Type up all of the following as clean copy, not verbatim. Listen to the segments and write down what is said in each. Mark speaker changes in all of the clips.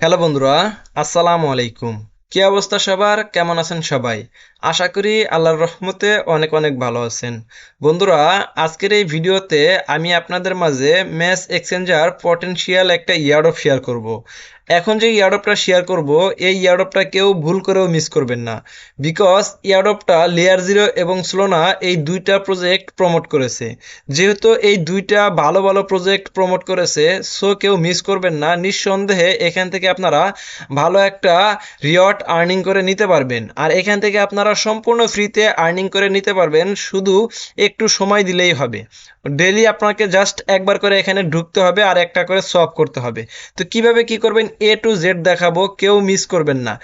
Speaker 1: Hello বন্ধুরা, আসসালামু আলাইকুম। কি অবস্থা সবার? কেমন আছেন সবাই? আশা করি আল্লাহর রহমতে অনেক অনেক ভালো আছেন। বন্ধুরা, আজকের এই ভিডিওতে আমি আপনাদের মাঝে ম্যাচ এক্সচেঞ্জার পটেনশিয়াল একটা ইয়ারড্রপ শেয়ার করব। এখন যে ইয়ারড্রপটা শেয়ার করব, এই ইয়ারড্রপটা কেউ ভুল করেও মিস করবেন না। বিকজ ইয়ারড্রপটা লেয়ার জিরো এবং স্লোনা এই দুইটা প্রজেক্ট প্রমোট করেছে। যেহেতু এই দুইটা ভালো ভালো প্রজেক্ট প্রমোট করেছে, সো কেউ মিস করবেন না। নিঃসন্দেহে এখান থেকে আপনারা ভালো একটা রিওয়ার্ড আর্নিং করে নিতে পারবেন, আর এখান থেকে আপনারা সম্পূর্ণ ফ্রিতে আর্নিং করে নিতে পারবেন, শুধু একটু সময় দিলেই হবে। ডেলি আপনাকে জাস্ট একবার করে এখানে ঢুকতে হবে আর একটা করে সলভ করতে হবে। তো কিভাবে কি করবেন এ টু জেড দেখাবো, কেউ মিস করবেন না।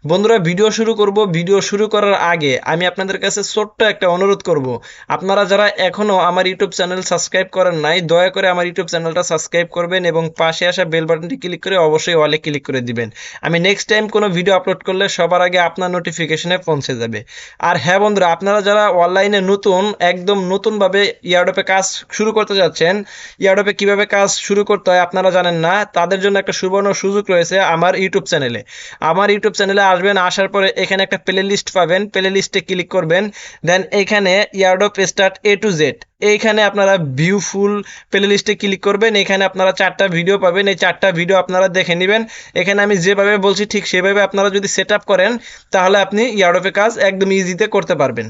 Speaker 1: বন্ধুরা, ভিডিও শুরু করব। ভিডিও শুরু করার আগে আমি আপনাদের কাছে ছোট্ট একটা অনুরোধ করব। আপনারা যারা এখনও আমার ইউটিউব চ্যানেল সাবস্ক্রাইব করেন নাই, দয়া করে আমার ইউটিউব চ্যানেলটা সাবস্ক্রাইব করবেন এবং পাশে আসা বেল বাটনটি ক্লিক করে অবশ্যই অলে ক্লিক করে দিবেন। আমি নেক্সট টাইম কোনো ভিডিও আপলোড করলে সবার আগে আপনার নোটিফিকেশনে পৌঁছে যাবে। আর হ্যাঁ বন্ধুরা, আপনারা যারা অনলাইনে নতুন, একদম নতুনভাবে ইয়ারডপে কাজ শুরু করতে যাচ্ছেন, ইয়ারডপে কিভাবে কাজ শুরু করতে হয় আপনারা জানেন না, তাদের জন্য একটা সুবর্ণ সুযোগ রয়েছে আমার ইউটিউব চ্যানেলে। আমার ইউটিউব চ্যানেলে আসবেন, আসার পরে এখানে একটা প্লে লিস্ট পাবেন, প্লে লিস্টে ক্লিক করবেন। দেন এখানে ইয়ারডপ স্টার্ট এ টু জেড, এইখানে আপনারা ভিউ ফুল প্লে লিস্টে ক্লিক করবেন। এখানে আপনারা 4টা ভিডিও পাবেন, এই 4টা ভিডিও আপনারা দেখে নেবেন। এখানে আমি যেভাবে বলছি ঠিক সেভাবে আপনারা যদি সেট আপ করেন, তাহলে আপনি ইয়ারডপে কাজ একদম ইজিতে করতে পারবেন।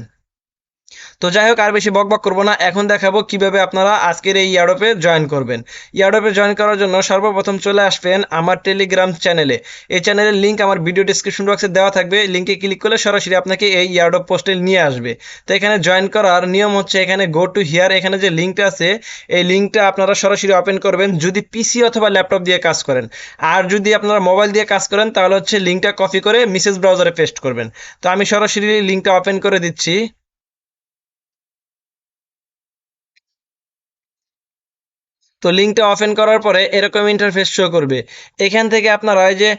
Speaker 1: তো যাই হোক, আর বেশি বকবক করবো না, এখন দেখাবো কিভাবে আপনারা আজকের এই ইয়ারডপে জয়েন করবেন। ইয়ারডপে জয়েন করার জন্য সর্বপ্রথম চলে আসবেন আমার টেলিগ্রাম চ্যানেলে। এই চ্যানেলের লিঙ্ক আমার ভিডিও ডিসক্রিপশন বক্সে দেওয়া থাকবে। লিঙ্কে ক্লিক করলে সরাসরি আপনাকে এই ইয়ারডপ পোস্টে নিয়ে আসবে। তো এখানে জয়েন করার নিয়ম হচ্ছে, এখানে গো টু হিয়ার, এখানে যে লিঙ্কটা আছে এই লিঙ্কটা আপনারা সরাসরি ওপেন করবেন যদি পিসি অথবা ল্যাপটপ দিয়ে কাজ করেন। আর যদি আপনারা মোবাইল দিয়ে কাজ করেন তাহলে হচ্ছে লিঙ্কটা কপি করে মেসেজ ব্রাউজারে পেস্ট করবেন। তো আমি সরাসরি লিঙ্কটা ওপেন করে দিচ্ছি। তো লিঙ্কটা ওপেন করার পরে এরকম ইন্টারফেস শো করবে। এখান থেকে আপনারা ওই যে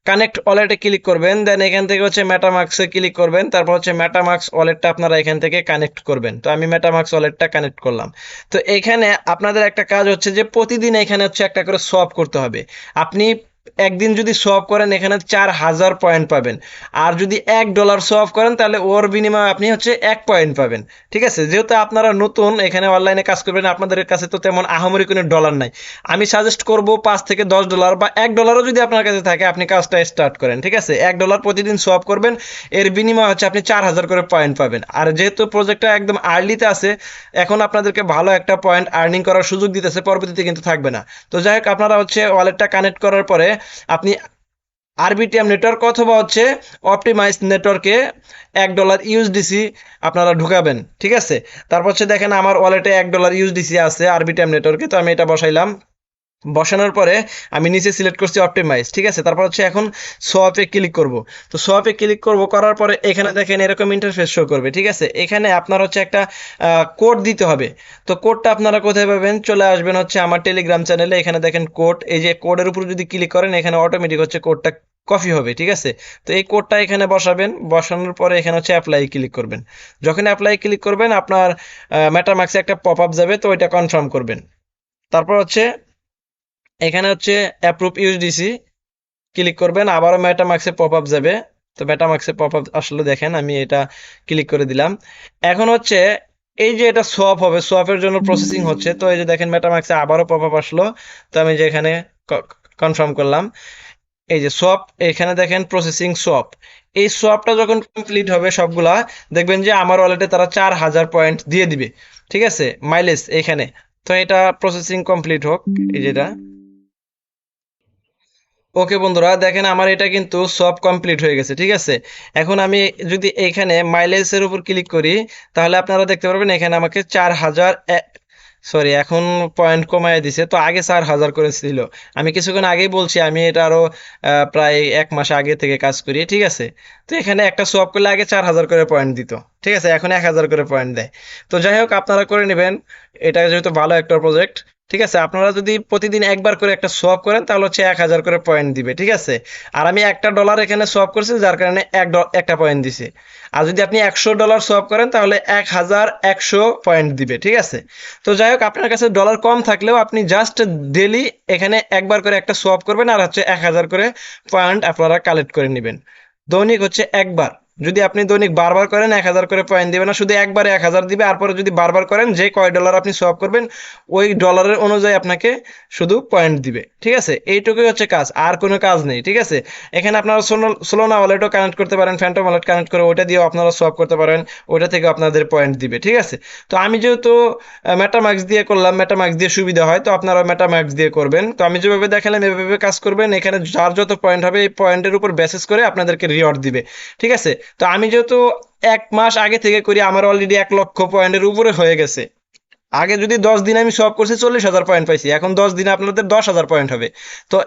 Speaker 1: কানেক্ট ওয়ালেটে ক্লিক করবেন। দেন এখান থেকে হচ্ছে মেটামাক্সে ক্লিক করবেন। তারপর হচ্ছে মেটামাক্স ওয়ালেটটা আপনারা এখান থেকে কানেক্ট করবেন। তো আমি মেটামাক্স ওয়ালেটটা কানেক্ট করলাম। তো এখানে আপনাদের একটা কাজ হচ্ছে যে প্রতিদিন এখানে হচ্ছে একটা করে সোয়াপ করতে হবে। আপনি একদিন যদি সোয়াপ করেন এখানে 4000 পয়েন্ট পাবেন। আর যদি $1 সোয়াপ করেন তাহলে ওর বিনিময়ে আপনি হচ্ছে 1 পয়েন্ট পাবেন। ঠিক আছে, যেহেতু আপনারা নতুন এখানে অনলাইনে কাজ করবেন, আপনাদের কাছে তো তেমন আহামরি কোনো ডলার নাই। আমি সাজেস্ট করব $5 থেকে $10 বা $1 যদি আপনার কাছে থাকে আপনি কাজটা স্টার্ট করেন। ঠিক আছে, $1 প্রতিদিন সোয়াপ করবেন, এর বিনিময়ে হচ্ছে আপনি 4000 করে পয়েন্ট পাবেন। আর যেহেতু প্রজেক্টটা একদম আর্লিতে আছে, এখন আপনাদেরকে ভালো একটা পয়েন্ট আর্নিং করার সুযোগ দিতেছে, পরবর্তীতে কিন্তু থাকবে না। তো যাই হোক, আপনারা হচ্ছে ওয়ালেটটা কানেক্ট করার পরে আপনি আরবিটিএম নেটওয়ার্ক অথবা হচ্ছে অপটিমাইজ নেটওয়ার্কে $1 ইউএসডিসি আপনারা ঢুকাবেন। ঠিক আছে, তারপর হচ্ছে দেখেন আমার ওয়ালেটে $1 ইউএসডিসি আছে আরবিটিএম নেটওয়ার্কে। তো আমি এটা বসাইলাম। বসানোর পরে আমি নিচে সিলেক্ট করছি অপটিমাইজ। ঠিক আছে, তারপর হচ্ছে এখন সোয়াপে ক্লিক করব। তো সোয়াপে ক্লিক করব, করার পরে এখানে দেখেন এরকম ইন্টারফেস শো করবে। ঠিক আছে, এখানে আপনার হচ্ছে একটা কোড দিতে হবে। তো কোডটা আপনারা কোথায় পাবেন? চলে আসবেন হচ্ছে আমার টেলিগ্রাম চ্যানেলে। এখানে দেখেন কোড, এই যে কোডের উপর যদি ক্লিক করেন এখানে অটোমেটিক হচ্ছে কোডটা কপি হবে। ঠিক আছে, তো এই কোডটা এখানে বসাবেন। বসানোর পরে এখানে হচ্ছে অ্যাপ্লাই ক্লিক করবেন। যখন অ্যাপ্লাই ক্লিক করবেন আপনার মেটামাক্সে একটা পপ আপ যাবে, তো ওইটা কনফার্ম করবেন। তারপর হচ্ছে এখানে হচ্ছে অ্যাপ্রুভ ইউএসডিসি ক্লিক করবেন, আবারও মেটামাক্সে পপ আপ যাবে। তো মেটামাক্সে পপ আপ আসলে দেখেন আমি এটা ক্লিক করে দিলাম। এখন হচ্ছে এই যে এটা সোয়াপ হবে, সোয়াপের জন্য প্রসেসিং হচ্ছে। তো এই যে দেখেন মেটামাক্সে আবারও পপ আপ আসলো। তো আমি যে এখানে কনফার্ম করলাম। এই যে সোয়াপ, এখানে দেখেন প্রসেসিং সোয়াপ। এই সোয়াপটা যখন কমপ্লিট হবে সবগুলা, দেখবেন যে আমার ওয়ালেটে তারা 4000 পয়েন্ট দিয়ে দিবে। ঠিক আছে, মাইলেজ এখানে। তো এটা প্রসেসিং কমপ্লিট হোক, এই যেটা। ওকে বন্ধুরা, দেখেন আমার এটা কিন্তু সব কমপ্লিট হয়ে গেছে। ঠিক আছে, এখন আমি যদি এখানে মাইলেজের উপর ক্লিক করি, তাহলে আপনারা দেখতে পারবেন এখানে আমাকে 4000, সরি এখন পয়েন্ট কমায় দিছে। তো আগে 4000 করেছিল। আমি কিছুক্ষণ আগেই বলছি আমি এটা আরো প্রায় 1 মাস আগে থেকে কাজ করি। ঠিক আছে, তো এখানে একটা সোয়াপ করলে আগে 4000 করে পয়েন্ট দিত। ঠিক আছে, এখন 1000 করে পয়েন্ট দেয়। তো যাই হোক, আপনারা করে নেবেন, এটা যেহেতু ভালো একটা প্রজেক্ট। ঠিক আছে, আপনারা যদি প্রতিদিন একবার করে একটা সোয়াপ করেন তাহলে হচ্ছে 1000 করে পয়েন্ট দিবে। ঠিক আছে, আর আমি $1 এখানে সোয়াপ করছি যার কারণে একটা পয়েন্ট দিছে। আর যদি আপনি $100 সোয়াপ করেন তাহলে 1100 পয়েন্ট দিবে। ঠিক আছে, তো যাই হোক, আপনার কাছে ডলার কম থাকলেও আপনি জাস্ট ডেলি এখানে একবার করে একটা সোয়াপ করবেন আর হচ্ছে 1000 করে পয়েন্ট আপনারা কালেক্ট করে নেবেন। দৈনিক হচ্ছে একবার। যদি আপনি দৈনিক বারবার করেন 1000 করে পয়েন্ট দিবে না, শুধু একবারে 1000 দিবে। আর পরে যদি বারবার করেন, যে কয় ডলার আপনি সোয়াপ করবেন ওই ডলারের অনুযায়ী আপনাকে শুধু পয়েন্ট দিবে। ঠিক আছে, এইটুকুই হচ্ছে কাজ, আর কোনো কাজ নেই। ঠিক আছে, এখানে আপনারা সোলোনা ওয়ালেটও কানেক্ট করতে পারেন, ফ্যান্টম ওয়ালেট কানেক্ট করে ওইটা দিয়েও আপনারা সোয়াপ করতে পারেন, ওইটা থেকে আপনাদের পয়েন্ট দিবে। ঠিক আছে, তো আমি যেহেতু মেটামাক্স দিয়ে করলাম, মেটামাক্স দিয়ে সুবিধা হয়, তো আপনারা মেটামাক্স দিয়ে করবেন। তো আমি যেভাবে দেখালাম এভাবে কাজ করবেন। এখানে যার যত পয়েন্ট হবে এই পয়েন্টের উপর বেসিস করে আপনাদেরকে রিওয়ার্ড দিবে। ঠিক আছে, তো আমি যেহেতু 1 মাস আগে থেকে করি, আমার অলরেডি 1 লক্ষ পয়েন্টের উপরে হয়ে গেছে। আগে যদি 10 দিন আমি সব করছি 40,000 পয়েন্ট পাইছি, এখন 10 দিনে আপনাদের 10,000 পয়েন্ট হবে। তো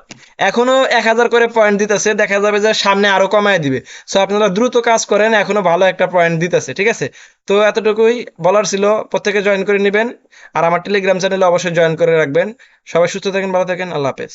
Speaker 1: এখনো 1000 করে পয়েন্ট দিতেছে, দেখা যাবে যে সামনে আরো কমায় দিবে। সো আপনারা দ্রুত কাজ করেন, এখনো ভালো একটা পয়েন্ট দিতেছে। ঠিক আছে, তো এতটুকুই বলার ছিল, প্রত্যেকে জয়েন করে নেবেন। আর আমার টেলিগ্রাম চ্যানেলে অবশ্যই জয়েন করে রাখবেন। সবাই সুস্থ থাকেন, ভালো থাকেন, আল্লাহ হাফেজ।